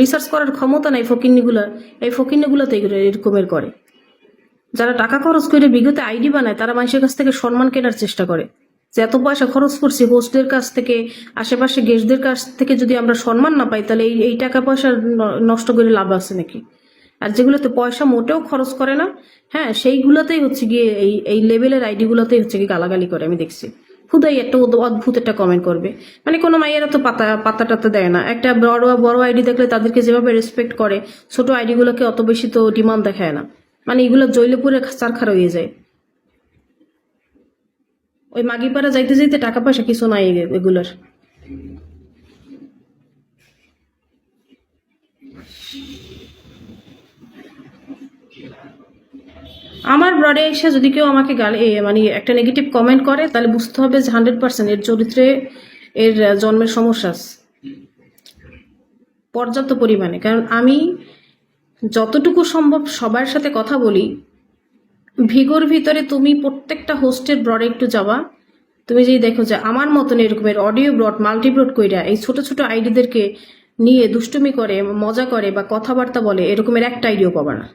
Research করার ক্ষমতা নাই ফকিন্নিগুলার, এই ফকিন্নিগুলোতে এরকমের করে। যারা টাকা খরচ করে বিগত আইডি বানায় তারা মানুষের কাছ থেকে সম্মান কেনার চেষ্টা করে, যে এত পয়সা খরচ করছি হোস্টদের কাছ থেকে, আশেপাশে গেস্টদের কাছ থেকে, যদি আমরা সম্মান না পাই তাহলে এই টাকা পয়সা নষ্ট করে লাভ আছে নাকি? আর যেগুলোতে পয়সা মোটেও খরচ করে না, হ্যাঁ, সেইগুলোতেই হচ্ছে গিয়ে এই লেভেলের আইডিগুলোতেই হচ্ছে গিয়ে গালাগালি করে। আমি দেখছি খুদাই একটা অদ্ভুত একটা কমেন্ট করবে, মানে কোনো মাইয়েরা তো পাতা টাতা দেয় না। একটা বড় আইডি দেখলে তাদেরকে যেভাবে রেসপেক্ট করে, ছোট আইডিগুলোকে অত বেশি তো ডিমান্ড দেখায় না। মানে এগুলো জৈলপুরে চারখার হয়ে যায়। ওই মাগিপাড়া যাইতে যাইতে টাকা পয়সা কিছু নাই এগুলোর। আমার ব্রডে এসে যদি কেউ আমাকে মানে একটা নেগেটিভ কমেন্ট করে, তাহলে বুঝতে হবে যে 100% এর চরিত্রে এর জন্মের সমস্যা আছে পর্যাপ্ত পরিমাণে। কারণ আমি যতটুকু সম্ভব সবার সাথে কথা বলি, ভিগোর ভিতরে তুমি প্রত্যেকটা হোস্টের ব্রডে একটু যাবা, তুমি যদি দেখো যে আমার মতন এরকমের অডিও ব্রড মাল্টিব্রড কইরা এই ছোট ছোট আইডিদেরকে নিয়ে দুষ্টুমি করে, মজা করে বা কথাবার্তা বলে, এরকমের একটা আইডিও পাবা না।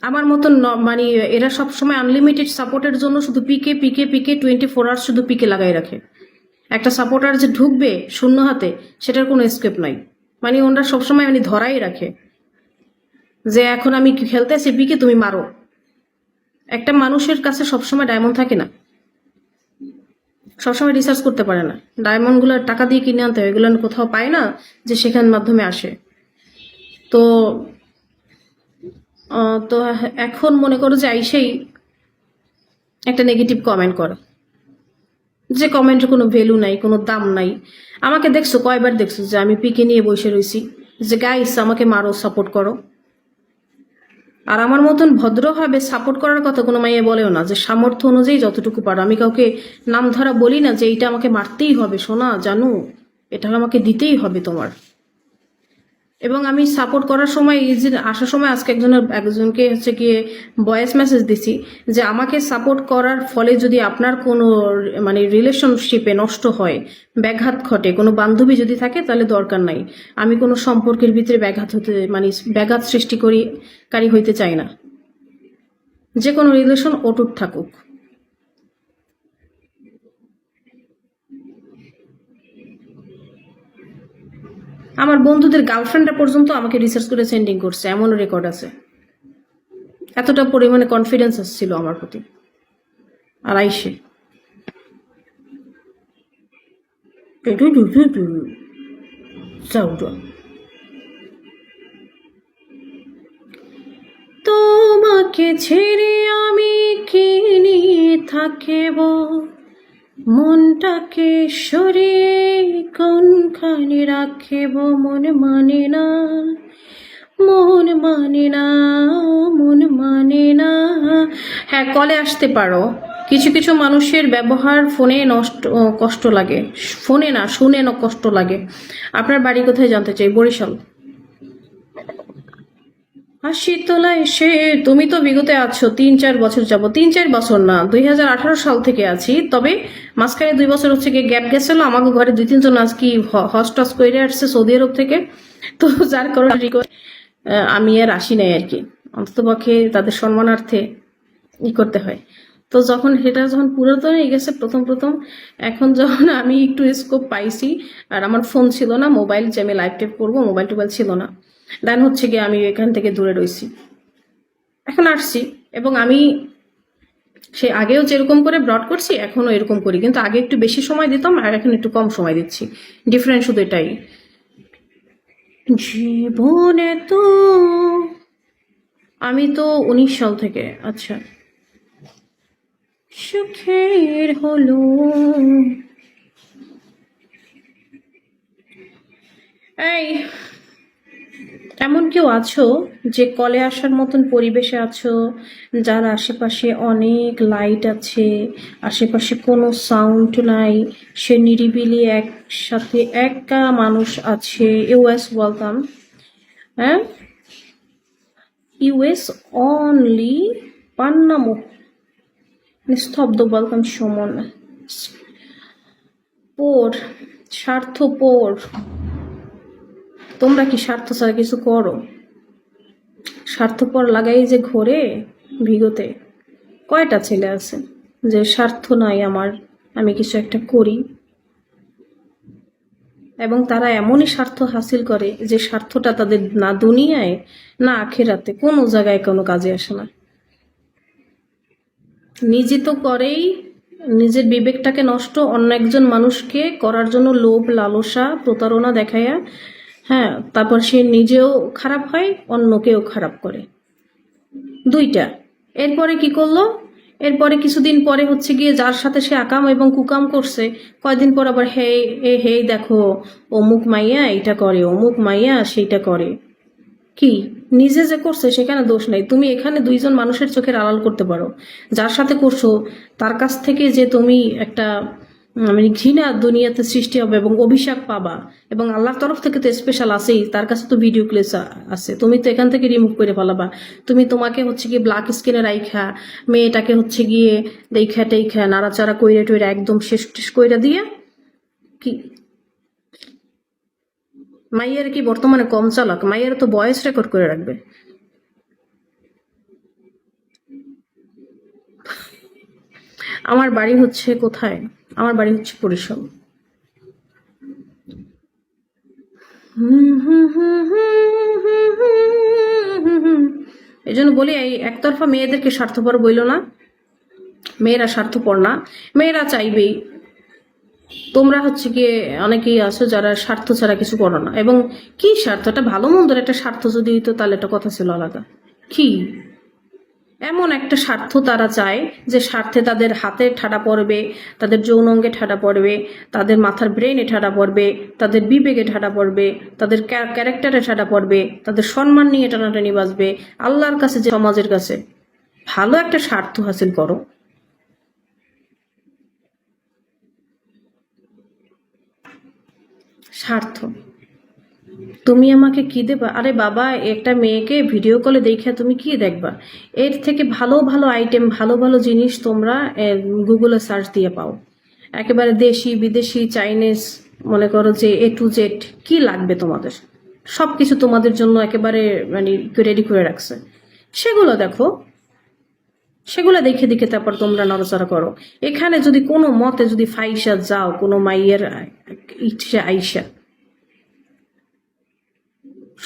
আমার মতন মানে এরা সবসময় আনলিমিটেড সাপোর্টের জন্য শুধু পিকে পিকে পিকে 24 আওয়ার্স শুধু পিকে লাগাই রাখে। একটা সাপোর্টার যে ঢুকবে শূন্য হাতে, সেটার কোনো স্কেপ নাই। মানে ওনারা সবসময় মানে ধরাই রাখে যে এখন আমি খেলতেছি পিকে, তুমি মারো। একটা মানুষের কাছে সবসময় ডায়মন্ড থাকে না, সবসময় রিসার্চ করতে পারে না। ডায়মন্ডগুলো টাকা দিয়ে কিনে আনতে হয়, এগুলো কোথাও পায় না যে সেখান মাধ্যমে আসে। তো তো এখন মনে করো যে আইসেই একটা নেগেটিভ কমেন্ট করে, যে কমেন্টের কোনো ভ্যালু নাই, কোনো দাম নাই। আমাকে দেখছো কয়বার দেখছো যে আমি পিকে নিয়ে বসে রয়েছি যে গাইস আমাকে মারো, সাপোর্ট করো। আর আমার মতন ভদ্রভাবে সাপোর্ট করার কথা কোনো মাইয়া বলেও না, যে সামর্থ্য অনুযায়ী যতটুকু পারো। আমি কাউকে নাম ধরা বলি না যে এইটা আমাকে মারতেই হবে, শোনা জানো এটা আমাকে দিতেই হবে তোমার। এবং আমি সাপোর্ট করার সময়, এই যে আসার সময় আজকে একজনকে হচ্ছে গিয়ে ভয়েস মেসেজ দিছি যে আমাকে সাপোর্ট করার ফলে যদি আপনার কোনো মানে রিলেশনশিপে নষ্ট হয়, ব্যাঘাত ঘটে, কোনো বান্ধবী যদি থাকে, তাহলে দরকার নাই। আমি কোনো সম্পর্কের ভিতরে ব্যাঘাত সৃষ্টিকারী হইতে চাই না। যে কোনো রিলেশন অটুট থাকুক। আমার বন্ধুদের গার্লফ্রেন্ডরা পর্যন্ত আমাকে রিসার্চ করে সেন্ডিং করছে, এমনও রেকর্ড আছে। এতটা পরিমাণে কনফিডেন্স ছিল আমার প্রতি। আর আইসে তোমাকে ছেড়ে আমি কি নিয়ে থাকিব, মনটাকে সরিয়ে কোনখানে রাখিব, মন মানে না, মন মানে না, মন মানে না। হ্যাঁ, কলে আসতে পারো। কিছু কিছু মানুষের ব্যবহার ফোনে কষ্ট লাগে, ফোনে না শুনে কষ্ট লাগে। আপনার বাড়ি কোথায় জানতে চাই? বরিশাল। আর শীতলা এসে তুমি তো বিগতে আছো 3-4 বছর যাবো, 3-4 বছর না, 2018 সাল থেকে আছি। তবে মাঝখানে 2 বছর হচ্ছে গিয়ে গ্যাপ গেছিল। আমাকে ঘরে 2-3 জন আজকে হস্টস করে আসছে সৌদি আরব থেকে, তো যার কারণে আমি আর আসি নাই আর কি। অন্ততপক্ষে তাদের সম্মানার্থে করতে হয়। তো যখন পুরাতন হয়ে গেছে প্রথম, এখন যখন আমি একটু স্কোপ পাইছি, আর আমার ফোন ছিল না, মোবাইল যে আমি লাইভ টেপ করবো, মোবাইল টোবাইল ছিল না, দেন হচ্ছে গিয়ে আমি এখান থেকে দূরে রয়েছি। এখন আসছি, এবং আমি সে আগেও যেরকম করে ব্রড করছি এখনো এরকম করি, কিন্তু আগে একটু বেশি সময় দিতাম আর এখন একটু কম সময় দিচ্ছি। ডিফারেন্স শুধু এটাই। জীবনে তো আমি তো 19 সাল থেকে। আচ্ছা, সুখের হলো এই এমন কেউ আছো যে কলে আসার মতন পরিবেশে আছো, যার আশেপাশে অনেক লাইট আছে, আশেপাশে কোনো সাউন্ড নাই, সে নিরিবিলি একসাথে একা মানুষ আছে? US welcome. হ্যাঁ, ইউএস অনলি পান্নামো নিস্তব্ধ ওয়েলকাম সুমন পোর স্বার্থপর। তোমরা কি স্বার্থ ছাড়া কিছু করো? স্বার্থপর লাগাই যে ঘোরে ভিগোতে। কয়টা ছেলে আছে যে স্বার্থ নাই আমার, আমি কিছু একটা করি, এবং তারা এমনই স্বার্থ হাসিল করে যে স্বার্থটা তাদের না দুনিয়ায় না আখিরাতে কোনো জায়গায় কোনো কাজে আসে না। নিজে তো করেই, নিজের বিবেকটাকে নষ্ট অন্য একজন মানুষকে করার জন্য লোভ লালসা প্রতারণা দেখাইয়া, হ্যাঁ, তারপর সে নিজেও খারাপ হয়, অন্যকেও খারাপ করে, দুইটা। এরপরে কি করলো? এরপরে কিছুদিন পরে হচ্ছে গিয়ে যার সাথে সে আকাম এবং কুকাম করছে, কয়দিন পর আবার হে এ হে দেখো অমুক মাইয়া এইটা করে, অমুক মাইয়া সেইটা করে। কি নিজে যে করছে সেখানে দোষ নাই, তুমি এখানে দুইজন মানুষের চোখের আড়াল করতে পারো। যার সাথে করছো তার কাছ থেকে যে তুমি একটা মানে ঘৃণা দুনিয়াতে সৃষ্টি হবে এবং অভিশাপ পাবা, এবং আল্লাহর তরফ থেকে তো স্পেশাল আছেই, তার কাছে তো ভিডিও ক্লিপস আছে, তুমি তো এখান থেকে রিমুভ করে ফেলাবা। তুমি তোমাকে হচ্ছে গিয়ে ব্ল্যাক স্কিনে রাইখা মেয়েটাকে হচ্ছে গিয়ে দেখা টেখা নাড়াচাড়া কইরা টইরা একদম শেষ টেস কইরা দিয়া কি মাইয়ার কি বর্তমানে কম চালাক? মাইয়ার তো ভয়েস রেকর্ড করে রাখবে। আমার বাড়ি হচ্ছে কোথায়? আমার বাড়ি হচ্ছে বরিশাল। এই জন্য বলি এই একতরফা মেয়েদেরকে স্বার্থপর বইল না। মেয়েরা স্বার্থপর না, মেয়েরা চাইবেই। তোমরা হচ্ছে গিয়ে অনেকেই আছো যারা স্বার্থ ছাড়া কিছু করো না। এবং কি স্বার্থ? একটা ভালো মন্দের একটা স্বার্থ যদি হইতো তাহলে একটা কথা ছিল আলাদা। কি এমন একটা স্বার্থ তারা চায় যে স্বার্থে তাদের হাতে ঠাডা পড়বে, তাদের যৌন অঙ্গে ঠাডা পড়বে, তাদের মাথার ব্রেনে ঠাডা পড়বে, তাদের বিবেকে ঠাডা পড়বে, তাদের ক্যারেক্টারে ঠাডা পড়বে, তাদের সম্মান নিয়ে টানাটানি বাজবে। আল্লাহর কাছে যে সমাজের কাছে ভালো একটা স্বার্থ হাসিল করো। স্বার্থ তুমি আমাকে কি দেবা? আরে বাবা, একটা মেয়েকে ভিডিও কলে দেখে তুমি কি দেখবা? এর থেকে ভালো ভালো আইটেম, ভালো ভালো জিনিস তোমরা গুগলে সার্চ দিয়ে পাও। একেবারে দেশি বিদেশি চাইনিজ, মনে করো যে A to Z কি লাগবে তোমাদের, সবকিছু তোমাদের জন্য একেবারে মানে রেডি করে রাখছে। সেগুলো দেখো, সেগুলো দেখে দেখে তারপর তোমরা নড়াচড়া করো। এখানে যদি কোনো মতে যদি ফাইসা যাও কোনো মাইয়ের ইচ্ছে আইসা,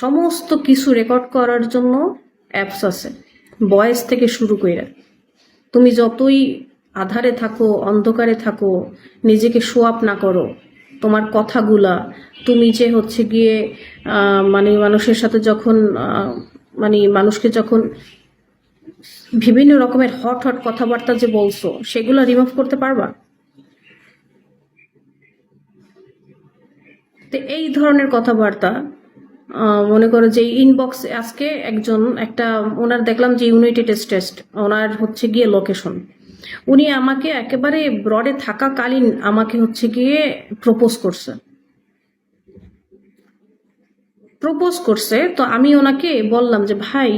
সমস্ত কিছু রেকর্ড করার জন্য অ্যাপস আছে, ভয়েস থেকে শুরু করে। তুমি যতই আধারে থাকো অন্ধকারে থাকো, নিজেকে শো আপ না করো, তোমার কথাগুলা, তুমি যে হচ্ছে গিয়ে মানে মানুষের সাথে যখন মানে মানুষকে যখন বিভিন্ন রকমের হট হট কথাবার্তা যে বলছো সেগুলো রিমুভ করতে পারবা? তো এই ধরনের কথাবার্তা মনে করো যে ইনবক্স আজকে একজন একটা ওনার দেখলাম যে ইউনাইটেড স্টেটস ওনার হচ্ছে গিয়ে লোকেশন, উনি আমাকে একেবারে ব্রডে থাকাকালীন আমাকে হচ্ছে গিয়ে প্রপোজ করছে। তো আমি ওনাকে বললাম যে ভাই